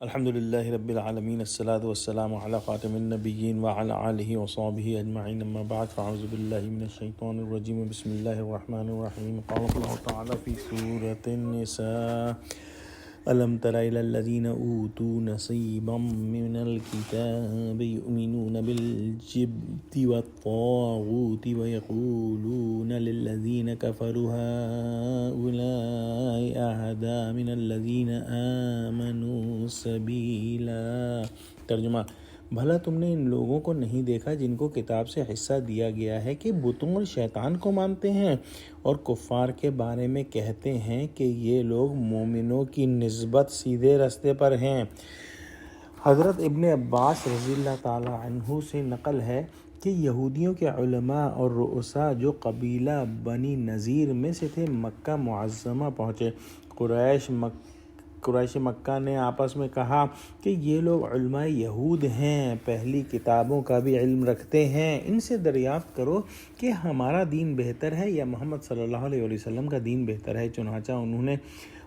الحمد للہ رب العالمین الصلاۃ والسلام علی خاتم النبیین وعلی آلہ وصحبہ اجمعین اما بعد فاعوذ باللہ من الشیطان الرجیم بسم اللہ الرحمن الرحیم قال اللہ تعالی فی سورۃ النساء ألم تر إلى الذين أوتوا نصيبا من الكتاب يؤمنون بالجبت والطاغوت ويقولون للذين كفروا هؤلاء أهدى من الذين آمنوا سبيلا۔ ترجمہ: بھلا تم نے ان لوگوں کو نہیں دیکھا جن کو کتاب سے حصہ دیا گیا ہے کہ بتوں اور شیطان کو مانتے ہیں اور کفار کے بارے میں کہتے ہیں کہ یہ لوگ مومنوں کی نسبت سیدھے راستے پر ہیں۔ حضرت ابن عباس رضی اللہ تعالی عنہ سے نقل ہے کہ یہودیوں کے علماء اور رؤساء جو قبیلہ بنی نذیر میں سے تھے مکہ معظمہ پہنچے۔ قریش مکہ نے آپس میں کہا کہ یہ لوگ علماء یہود ہیں، پہلی کتابوں کا بھی علم رکھتے ہیں، ان سے دریافت کرو کہ ہمارا دین بہتر ہے یا محمد صلی اللہ علیہ وسلم کا دین بہتر ہے۔ چنانچہ انہوں نے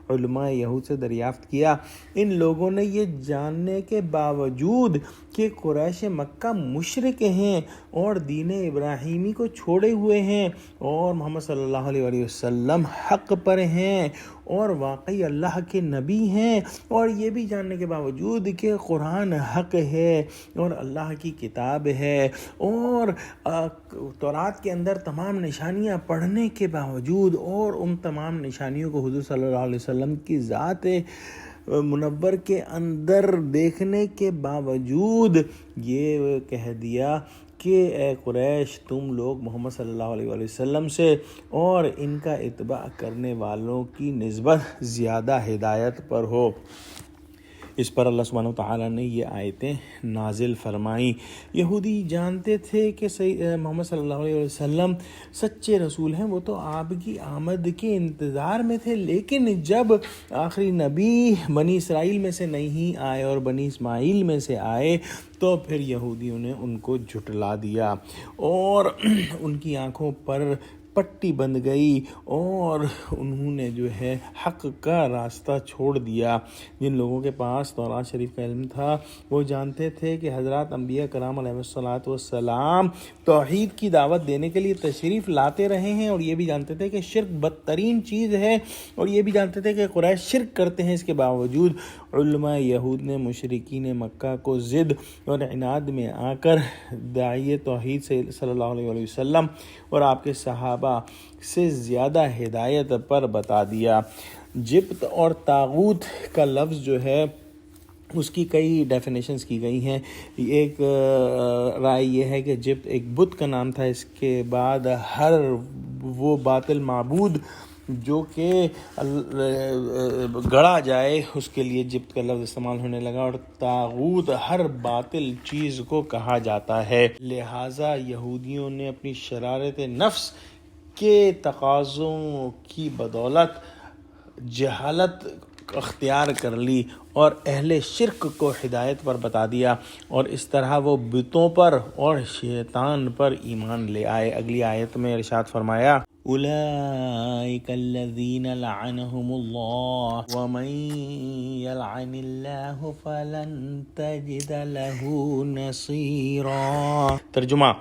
علماء یہود سے دریافت کیا۔ ان لوگوں نے یہ جاننے کے باوجود کہ قریش مکہ مشرک ہیں اور دین ابراہیمی کو چھوڑے ہوئے ہیں اور محمد صلی اللہ علیہ وسلم حق پر ہیں اور واقعی اللہ کے نبی ہیں، اور یہ بھی جاننے کے باوجود کہ قرآن حق ہے اور اللہ کی کتاب ہے، اور تورات کے اندر تمام نشانیاں پڑھنے کے باوجود اور ان تمام نشانیوں کو حضور صلی اللہ علیہ وسلم کی ذات منور کے اندر دیکھنے کے باوجود یہ کہہ دیا کہ اے قریش، تم لوگ محمد صلی اللہ علیہ وسلم سے اور ان کا اتباع کرنے والوں کی نسبت زیادہ ہدایت پر ہو۔ اس پر اللہ سبحانہ وتعالیٰ نے یہ آیتیں نازل فرمائیں۔ یہودی جانتے تھے کہ محمد صلی اللہ علیہ وسلم سچے رسول ہیں، وہ تو آپ کی آمد کے انتظار میں تھے، لیکن جب آخری نبی بنی اسرائیل میں سے نہیں آئے اور بنی اسماعیل میں سے آئے تو پھر یہودیوں نے ان کو جھٹلا دیا اور ان کی آنکھوں پر پٹی بند گئی اور انہوں نے جو ہے حق کا راستہ چھوڑ دیا۔ جن لوگوں کے پاس تورات شریف کا علم تھا وہ جانتے تھے کہ حضرات انبیاء کرام علیہ السلام توحید کی دعوت دینے کے لیے تشریف لاتے رہے ہیں، اور یہ بھی جانتے تھے کہ شرک بدترین چیز ہے، اور یہ بھی جانتے تھے کہ قریش شرک کرتے ہیں۔ اس کے باوجود علماء یہود نے مشرکین مکہ کو ضد اور عناد میں آ کر داعی توحید صلی اللہ علیہ وسلم اور آپ کے صحابہ سے زیادہ ہدایت پر بتا دیا۔ جبت اور طاغوت کا لفظ جو ہے اس کی کئی ڈیفینیشنز کی گئی ہیں۔ ایک رائے یہ ہے کہ جبت ایک بت کا نام تھا، اس کے بعد ہر وہ باطل معبود جو کہ گڑا جائے اس کے لیے جبت کا لفظ استعمال ہونے لگا، اور طاغوت ہر باطل چیز کو کہا جاتا ہے۔ لہٰذا یہودیوں نے اپنی شرارت نفس کے تقاضوں کی بدولت جہالت اختیار کر لی اور اہل شرک کو ہدایت پر بتا دیا، اور اس طرح وہ بتوں پر اور شیطان پر ایمان لے آئے۔ اگلی آیت میں ارشاد فرمایا اولئک الذین لعنہم اللہ ومن یلعن اللہ فلن تجد لہ نصیرا۔ ترجمہ: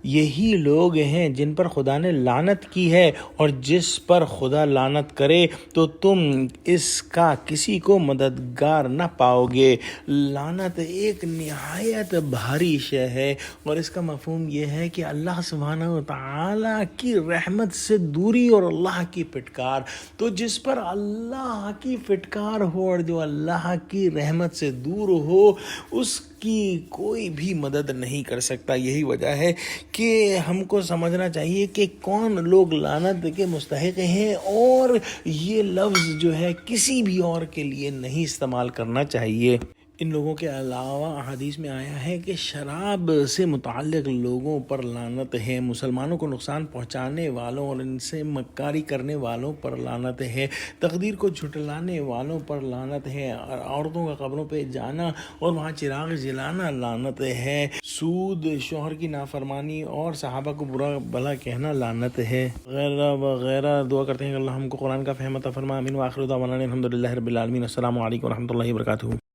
یہی لوگ ہیں جن پر خدا نے لعنت کی ہے، اور جس پر خدا لعنت کرے تو تم اس کا کسی کو مددگار نہ پاؤ گے۔ لعنت ایک نہایت بھاری شے ہے، اور اس کا مفہوم یہ ہے کہ اللہ سبحانہ وتعالیٰ کی رحمت سے دوری اور اللہ کی پھٹکار۔ تو جس پر اللہ کی پھٹکار ہو اور جو اللہ کی رحمت سے دور ہو، اس کی کوئی بھی مدد نہیں کر سکتا۔ یہی وجہ ہے کہ ہم کو سمجھنا چاہیے کہ کون لوگ لعنت کے مستحق ہیں، اور یہ لفظ جو ہے کسی بھی اور کے لیے نہیں استعمال کرنا چاہیے۔ ان لوگوں کے علاوہ احادیث میں آیا ہے کہ شراب سے متعلق لوگوں پر لعنت ہے، مسلمانوں کو نقصان پہنچانے والوں اور ان سے مکاری کرنے والوں پر لعنت ہے، تقدیر کو جھٹلانے والوں پر لعنت ہے، عورتوں کا قبروں پہ جانا اور وہاں چراغ جلانا لعنت ہے، سود، شوہر کی نافرمانی اور صحابہ کو برا بھلا کہنا لعنت ہے، وغیرہ وغیرہ۔ دعا کرتے ہیں کہ اللہ ہم کو قرآن کا فہم عطا فرمائے۔ آمین۔ وآخر دعوانا الحمد للہ رب العالمین۔ السلام علیکم ورحمۃ اللہ وبرکاتہ۔